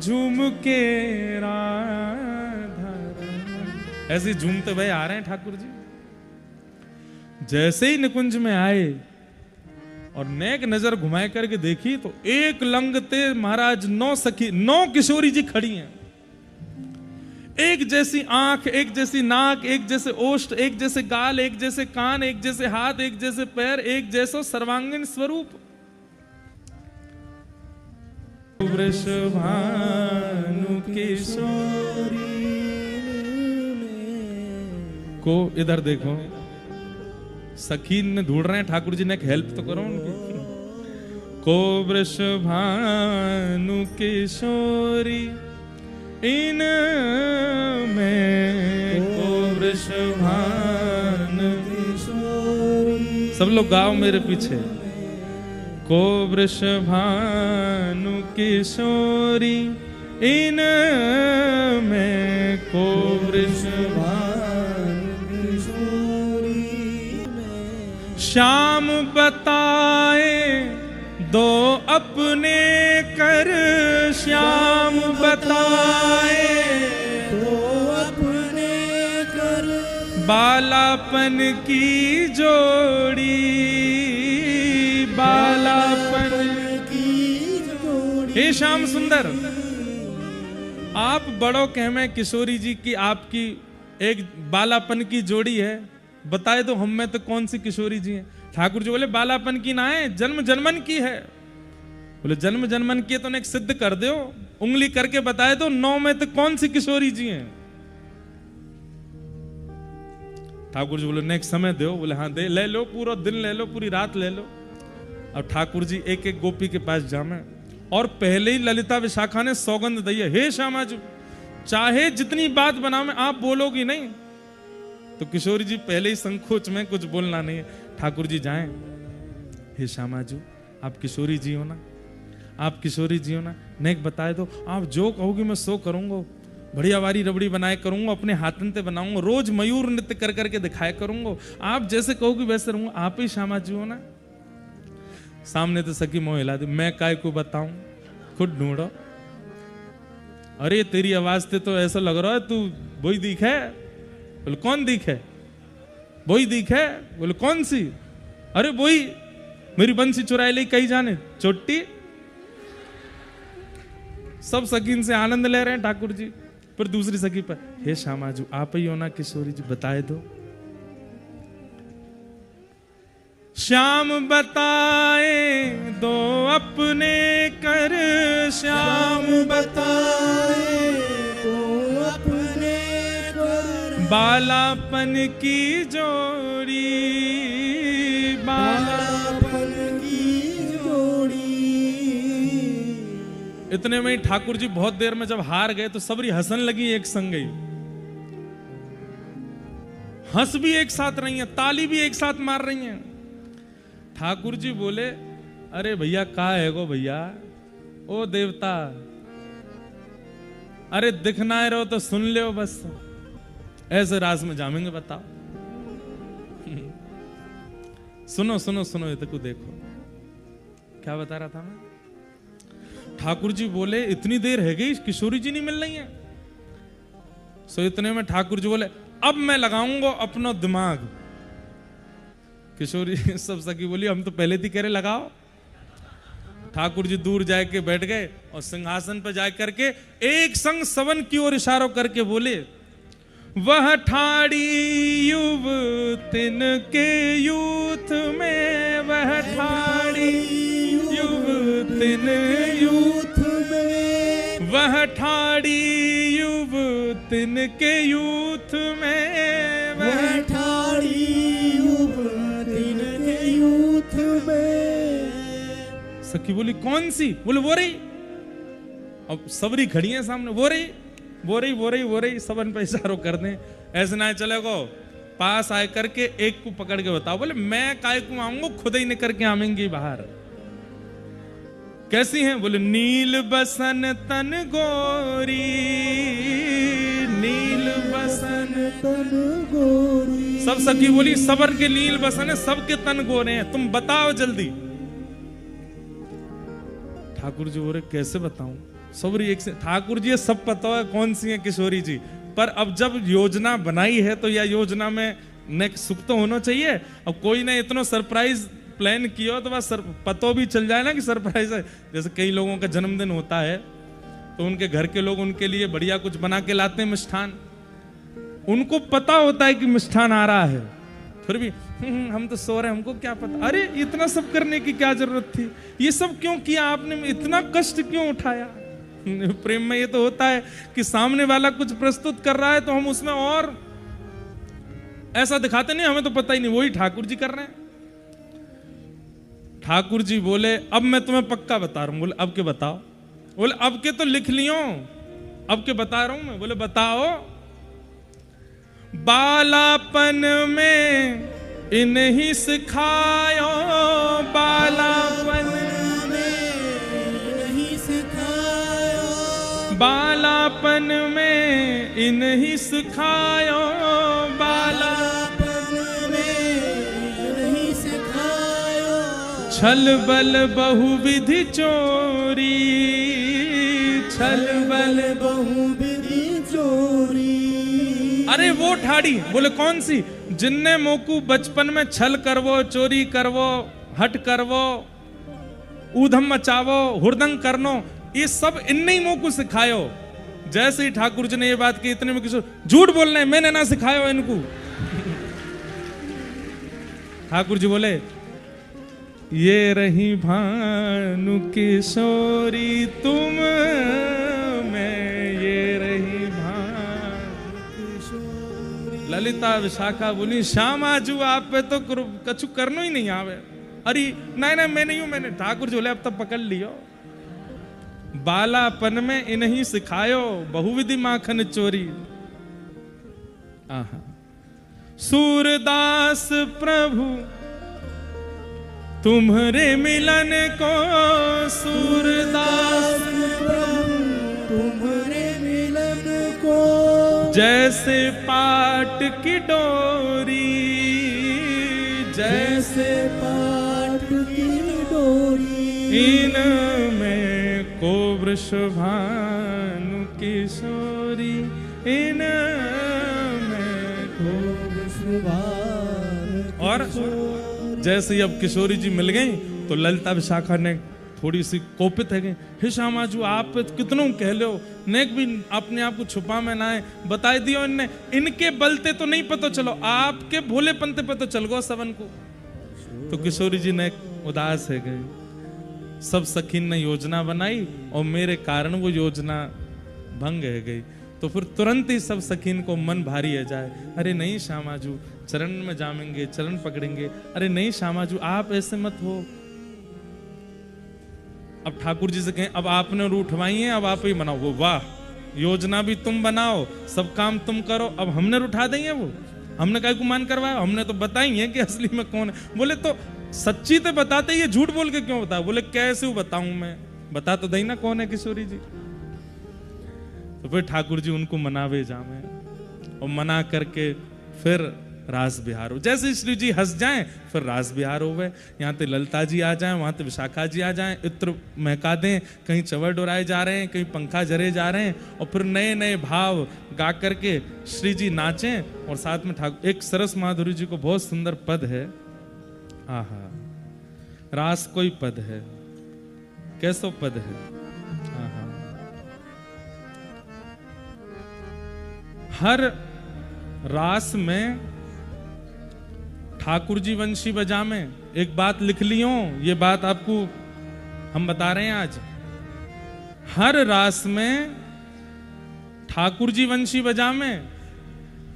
झूम के राधा, ऐसे झूमते भय आ रहे हैं ठाकुर जी। जैसे ही निकुंज में आए और नेक नजर घुमाए करके देखी तो एक लंगते महाराज 9 सखी, 9 किशोरी जी खड़ी हैं, एक जैसी आंख, एक जैसी नाक, एक जैसे ओष्ठ, एक जैसे गाल, एक जैसे कान, एक जैसे हाथ, एक जैसे पैर, एक जैसा सर्वांगीण स्वरूप। वृषभानु किशोरी को इधर देखो, सखी ने ढूंढ रहे हैं, ठाकुर जी ने एक हेल्प तो करो उनकी। को वृषभानु किशोरी इन में, को वृषभानु
किशोरी।
सब लोग गाओ मेरे पीछे। को वृषभानु किशोरी इन में, को वृषभानु
किशोरी में।
श्याम बताए दो अपने कर, श्याम बताए
तो अपने कर।
बालापन की जोड़ी, बालापन
की जोड़ी।
हे श्याम सुंदर, आप बड़ो कहमे किशोरी जी की आपकी एक बालापन की जोड़ी है, बताए तो हम में तो कौन सी किशोरी जी हैं? ठाकुर जी बोले बालापन की ना है, जन्म जन्मन की है। बोले जन्म जन्मन की है तो एक सिद्ध कर दो, उंगली करके बताए तो 9 में तो कौन सी किशोरी जी हैं? ठाकुर जी बोले नेक्स्ट समय दो। बोले हाँ दे, ले लो, पूरा दिन ले लो, पूरी रात ले लो। अब ठाकुर जी एक एक गोपी के पास जामे और पहले ही ललिता विशाखा ने सौगंध दी है, हे श्यामाजू चाहे जितनी बात बनाओ में आप बोलोगी नहीं। तो किशोरी जी पहले ही संकोच में कुछ बोलना नहीं है। ठाकुर जी जाएं, हे श्यामाजू आप किशोरी जी हो ना, आप किशोरी जी हो ना, नेक बताए तो आप जो कहोगी मैं सो करूंगा, बढ़िया वारी रबड़ी बनाए करूंगा, अपने हाथन ते बनाऊंगा, रोज मयूर नृत्य कर करके दिखाया करूंगा, आप जैसे कहोगी वैसे रहूंगा। आप ही श्यामाजू हो ना? सामने तो सखी मोह हिला दी, मैं काय को बताऊं, खुद ढूंढो। अरे तेरी आवाज से तो ऐसा लग रहा है तू वही दिखे। बोले कौन दिखे? वही दिखे। बोले कौन सी? अरे वही, मेरी बंसी चुराई ली कहीं जाने चोटी। सब सखीन से आनंद ले रहे हैं ठाकुर जी। फिर दूसरी सखी पर, हे श्यामाजू आप ही हो ना किशोरी जी, बताए दो। श्याम बताए दो अपने कर, श्याम बताए
तो अपने कर।
बालापन की जोड़ी,
बालापन की जोड़ी।
इतने में ही ठाकुर जी बहुत देर में जब हार गए तो सबरी हंसन लगी एक संग गई। हंस भी एक साथ रही हैं, ताली भी एक साथ मार रही हैं। ठाकुर जी बोले अरे भैया का है गो भैया, ओ देवता, अरे दिखना है रहो तो सुन ले बस, ऐसे रास में जामेंगे बताओ। सुनो सुनो सुनो ये तक देखो क्या बता रहा था मैं। ठाकुर जी बोले इतनी देर है गई किशोरी जी नहीं मिल रही है। सो इतने में ठाकुर जी बोले अब मैं लगाऊंगा अपना दिमाग। किशोरी सब सखी बोली हम तो पहले थी कह रहे लगाओ। ठाकुर जी दूर जाके बैठ गए और सिंहासन पर जा करके एक संग सवन की ओर इशारों करके बोले, वह ठाड़ी युवतिन के यूथ में, वह ठाड़ी युवतिन यूथ में, वह ठाड़ी युवतिन के यूथ में,
वह ठाड़ी युवतिन के यूथ में।
सखी बोली कौन सी? बोले वो रही। अब सबरी खड़ी है सामने, वो रही वो रही वो रही वो रही, सबन पे इशारों कर दें। ऐसे ना चले गो, पास आए करके एक को पकड़ के बताओ। बोले मैं काय को आऊंगा, खुद ही निकल के आवेंगी बाहर। कैसी हैं? बोले नील बसन तन गोरी, नील बसन
तन गोरी।
सब सखी बोली सबर के नील बसन है, सबके तन गोरे हैं, तुम बताओ जल्दी। ठाकुर जी बोले कैसे बताऊं? सबरी एक से ठाकुर जी सब पता है कौन सी है किशोरी जी, पर अब जब योजना बनाई है तो यह योजना में नेक्स्ट सुख तो होना चाहिए। अब कोई ने इतना सरप्राइज प्लान किया तो बस पतो भी चल जाए ना कि सरप्राइज है। जैसे कई लोगों का जन्मदिन होता है तो उनके घर के लोग उनके लिए बढ़िया कुछ बना के लाते हैं मिष्ठान, उनको पता होता है कि मिष्ठान आ रहा है, फिर भी हम तो सो रहे हैं, हमको क्या पता। अरे इतना सब करने की क्या जरूरत थी? ये सब क्यों किया आपने? इतना कष्ट क्यों उठाया? प्रेम में ये तो होता है कि सामने वाला कुछ प्रस्तुत कर रहा है तो हम उसमें और ऐसा दिखाते नहीं, हमें तो पता ही नहीं, वही ठाकुर जी कर रहे हैं। ठाकुर जी बोले अब मैं तुम्हें पक्का बता रहा हूं। बोले अब के बताओ। बोले अब के तो लिख लियो, अब के बता रहा हूं मैं। बोले बताओ। बालापन में इन्हीं सिखायो, बालापन
नहीं सिखायो,
बालापन में इन्हीं सिखायो,
बालापन में नहीं सिखायो,
छल बल बहुविधि चोरी, छल बल
बहुविधि चोरी।
अरे वो ठाड़ी। बोले कौन सी? जिनने मोकू बचपन में छल करवो, चोरी करवो, हट करवो, ऊधम मचावो, हुरदंग करनो, ये सब इनने ही मोकू सिखायो। जैसे ही ठाकुर जी ने ये बात की, इतने में किशोर झूठ बोल रहे हैं, मैंने ना सिखायो इनको। ठाकुर जी बोले ये रही भानु किशोरी तुम में, ये रही भानु किशोरी। ललिता विशाखा बोली श्याम आजू आप पे तो कछु करनो ही नहीं आवे। अरे नहीं नहीं मैं नहीं हूं, मैंने। ठाकुर जी बोले अब तब पकड़ लियो। बालापन में इन्हीं सिखायो, बहुविधि माखन चोरी। आहा। सूरदास प्रभु तुम्हारे मिलन को, सूरदास
प्रभु तुम्हारे मिलन को,
जैसे पाट की डोरी,
जैसे पाट की डोरी,
इनमें को वृषभानु किशोरी, इनमें को
वृषभानु।
और जैसे ही अब किशोरी जी मिल गई तो ललिता विशाखा ने थोड़ी सी कोपित है गई। हे श्यामाजू आप कितनों कह लो, नेक भी अपने आप को छुपा में ना है, बता दियो इनने, इनके बलते तो नहीं पता चलो, आपके भोले पंते पता चल गो सबन को। तो किशोरी जी ने उदास है गई। सब सखीन ने योजना बनाई और मेरे कारण वो योजना भंग है गई। तो फिर तुरंत ही सब सखीन को मन भारी है जाए। अरे नहीं श्यामाजू चरण में जामेंगे, चरण पकड़ेंगे। अरे नहीं श्यामाजू आप ऐसे मत हो। अब ठाकुर जी से कहें अब आपने उठवाई है, अब आप ही बनाओ। वो वाह, योजना भी तुम बनाओ, सब काम तुम करो, अब हमने उठा देंगे। वो हमने काय को मान करवाया, हमने तो बताई है कि असली में कौन है। बोले तो सच्ची तो बताते, ये झूठ बोल के क्यों बताओ? बोले कैसे बताऊं मैं, बता तो दई ना कौन है किशोरी जी। तो फिर ठाकुर जी उनको मनावे जामे और मना करके फिर रास बिहार हो। जैसे श्री जी हंस जाएं फिर रास बिहार हो गए। यहाँ ते ललिता जी आ जाएं, वहां ते विशाखा जी आ जाएं, इत्र महका दें, कहीं चवर डोराए जा रहे हैं, कहीं पंखा जरे जा रहे हैं, और फिर नए नए भाव गा करके श्री जी नाचें। और साथ में ठाकुर एक सरस माधुरी जी को बहुत सुंदर पद है। आहा, रास कोई पद है, कैसो पद है। आहा, हर रास में ठाकुर जी वंशी बजा में एक बात लिख लियो, ये बात आपको हम बता रहे हैं आज। हर रास में ठाकुर जी वंशी बजा में,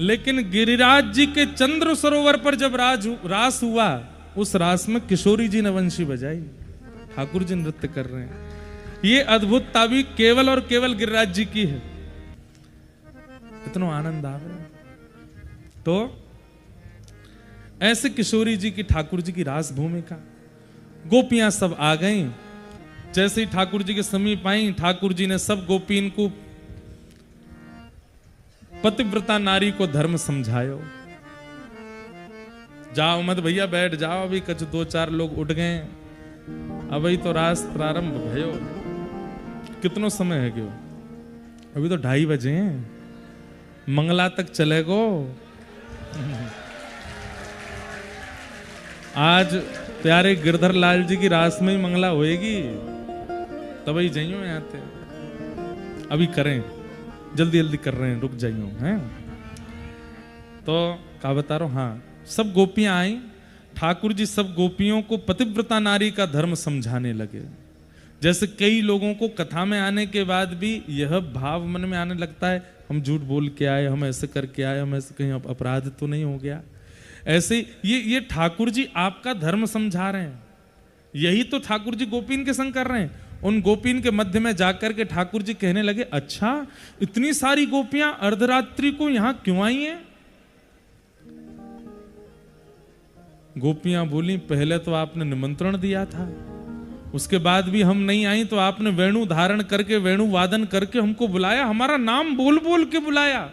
लेकिन गिरिराज जी के चंद्र सरोवर पर जब रास हुआ, उस रास में किशोरी जी ने वंशी बजाई, ठाकुर जी नृत्य कर रहे हैं। ये अद्भुतता भी केवल और केवल गिरिराज जी की है। इतना आनंद आवे। तो ऐसे किशोरी जी की ठाकुर जी की रास भूमिका। गोपियां सब आ गईं। जैसे ही ठाकुर जी के समीप आई, ठाकुर जी ने सब गोपीन को पतिव्रता नारी को धर्म समझायो। जाओ मत भैया, बैठ जाओ, अभी कुछ 2-4 लोग उठ गए, अभी तो रास प्रारंभ भयो। कितनो समय है क्यों? अभी तो 2:30 बजे हैं, मंगला तक चलेगो। आज प्यारे गिरधर लाल जी की रास में ही मंगला होएगी, तभी जाइयो यहाँ थे। अभी करें, जल्दी जल्दी कर रहे हैं, रुक जाइयो हैं। तो क्या बता रहा हूं, हाँ, सब गोपियां आई। ठाकुर जी सब गोपियों को पतिव्रता नारी का धर्म समझाने लगे। जैसे कई लोगों को कथा में आने के बाद भी यह भाव मन में आने लगता है हम झूठ बोल के आए, हम ऐसे करके आए, हम ऐसे कहीं अपराध तो नहीं हो गया। ऐसे ये ठाकुर जी आपका धर्म समझा रहे हैं। यही तो ठाकुर जी गोपीन के संग कर रहे हैं। उन गोपीन के मध्य में जाकर के ठाकुर जी कहने लगे, अच्छा इतनी सारी गोपियां अर्धरात्रि को यहां क्यों आई हैं? गोपियां बोली, पहले तो आपने निमंत्रण दिया था, उसके बाद भी हम नहीं आई तो आपने वेणु धारण करके, वेणु वादन करके हमको बुलाया, हमारा नाम बोल बोल के बुलाया,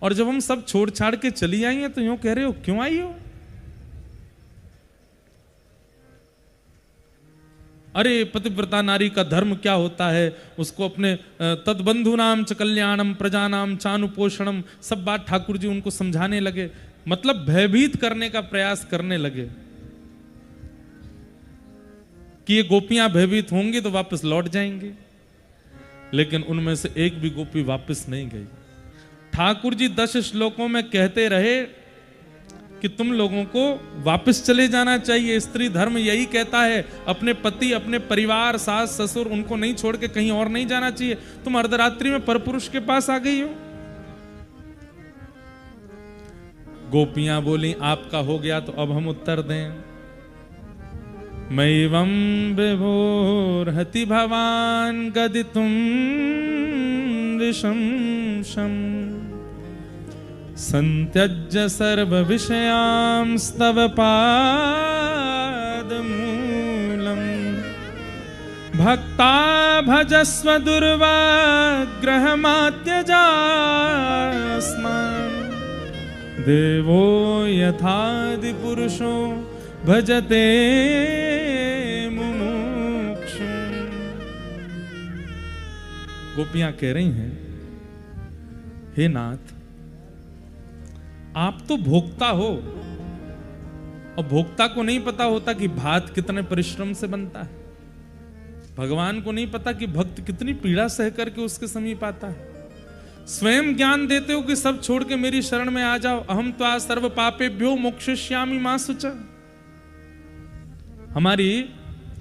और जब हम सब छोड़ छाड़ के चली आई हैं तो यूं कह रहे हो क्यों आई हो? अरे पतिव्रता नारी का धर्म क्या होता है, उसको अपने तदबंधु नाम च कल्याणम प्रजा नाम चानुपोषणम, सब बात ठाकुर जी उनको समझाने लगे। मतलब भयभीत करने का प्रयास करने लगे कि ये गोपियां भयभीत होंगी तो वापस लौट जाएंगे, लेकिन उनमें से एक भी गोपी वापस नहीं गई। ठाकुर जी 10 श्लोकों में कहते रहे कि तुम लोगों को वापस चले जाना चाहिए। स्त्री धर्म यही कहता है, अपने पति, अपने परिवार, सास ससुर, उनको नहीं छोड़ के कहीं और नहीं जाना चाहिए। तुम अर्धरात्रि में परपुरुष के पास आ गई हो। गोपियां बोली, आपका हो गया तो अब हम उत्तर दें। मैवं विभोर्हति भवान गदितुं विशंशं संत्यज्य सर्व विषयांस्तव पादमूलम् भक्ता भजस्व दुर्वाग्रहमात्यजास्मान् देवो यथादि पुरुषो भजते मुमुक्षु। गोपियां कह रही हैं, हे नाथ, आप तो भोक्ता हो, और भोक्ता को नहीं पता होता कि भात कितने परिश्रम से बनता है। भगवान को नहीं पता कि भक्त कितनी पीड़ा सह करके उसके समीप आता है। स्वयं ज्ञान देते हो कि सब छोड़ के मेरी शरण में आ जाओ। अहम त्वा सर्व पापेभ्यो मोक्षयिष्यामि मा शुच। हमारी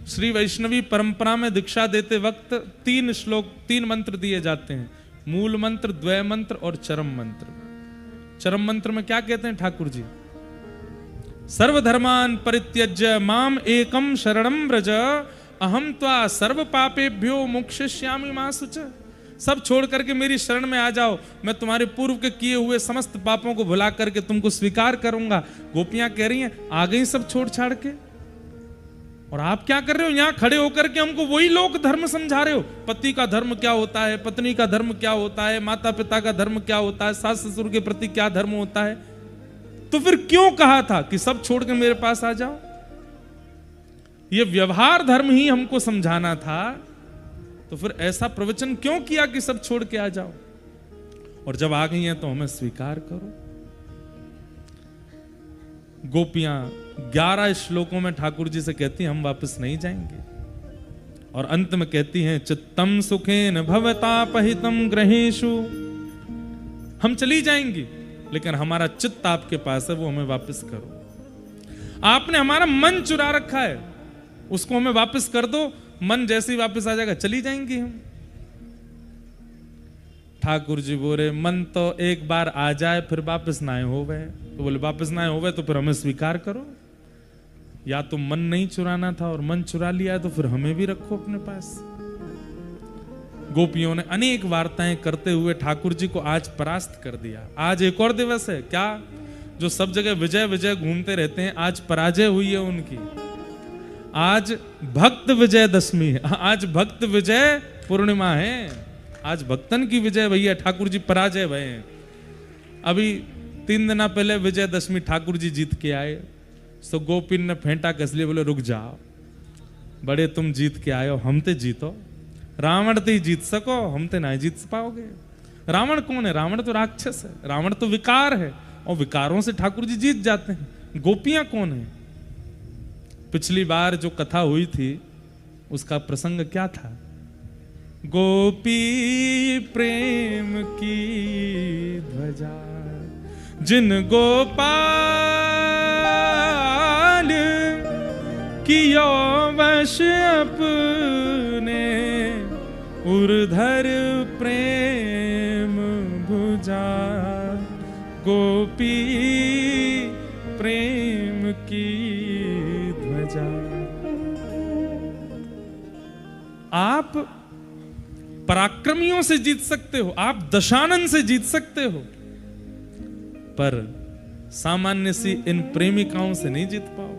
श्री वैष्णवी परंपरा में दीक्षा देते वक्त 3 मंत्र दिए जाते हैं, मूल मंत्र, द्वय मंत्र और चरम मंत्र। चरम मंत्र में क्या कहते हैं ठाकुर जी? सर्वधर्मान परित्यज्य माम एकम शरणम व्रज अहम त्वा सर्व पापेभ्यो मोक्षयिष्यामि मा शुच। सब छोड़ करके मेरी शरण में आ जाओ, मैं तुम्हारे पूर्व के किए हुए समस्त पापों को भुला करके तुमको स्वीकार करूंगा। गोपियां कह रही हैं, आ गई सब छोड़ छाड़ के, और आप क्या कर रहे हो? यहां खड़े होकर के हमको वही लोक धर्म समझा रहे हो। पति का धर्म क्या होता है, पत्नी का धर्म क्या होता है, माता पिता का धर्म क्या होता है, सास ससुर के प्रति क्या धर्म होता है। तो फिर क्यों कहा था कि सब छोड़ के मेरे पास आ जाओ? ये व्यवहार धर्म ही हमको समझाना था। तो फिर ऐसा प्रवचन क्यों किया कि सब छोड़ के आ जाओ? और जब आ गई हैं तो हमें स्वीकार करो। गोपियां 11 श्लोकों में ठाकुर जी से कहती हैं, हम वापस नहीं जाएंगे। और अंत में कहती हैं, चित्तम सुखेन भवतापहितम ग्रहेषु। हम चली जाएंगी, लेकिन हमारा चित्त आपके पास है, वो हमें वापस करो। आपने हमारा मन चुरा रखा है, उसको हमें वापस कर दो। मन जैसे ही वापस आ जाएगा चली जाएंगी हम। ठाकुर जी बोले, मन तो एक बार आ जाए फिर वापस ना हो गए। तो बोले, वापस ना हो गए तो फिर हमें स्वीकार करो। या तो मन नहीं चुराना था और मन चुरा लिया, तो फिर हमें भी रखो अपने पास। गोपियों ने अनेक वार्ताएं करते हुए ठाकुर जी को आज परास्त कर दिया। आज एक और दिवस है क्या, जो सब जगह विजय विजय घूमते रहते हैं, आज पराजय हुई है उनकी। आज भक्त विजय दशमी है, आज भक्त विजय पूर्णिमा है। आज भक्तन की विजय भैया, ठाकुर जी पराजय भय हैं। अभी 3 दिन पहले विजयदशमी ठाकुर जी जीत के आए, सो गोपिन ने फेंटा कस लिया, बोले रुक जाओ, बड़े तुम जीत के आए हो, हम ते जीतो। रावण ते जीत सको, हम ते नहीं जीत पाओगे। रावण कौन है? रावण तो राक्षस है, रावण तो विकार है, और विकारों से ठाकुर जी जीत जाते हैं। गोपियां कौन है? पिछली बार जो कथा हुई थी उसका प्रसंग क्या था? गोपी प्रेम की ध्वजा जिन गोपाल कियो वश अपने उर्धर प्रेम गोपी प्रेम की ध्वजा। आप पराक्रमियों से जीत सकते हो, आप दशानन से जीत सकते हो, पर सामान्य सी इन प्रेमिकाओं से नहीं जीत पाओ।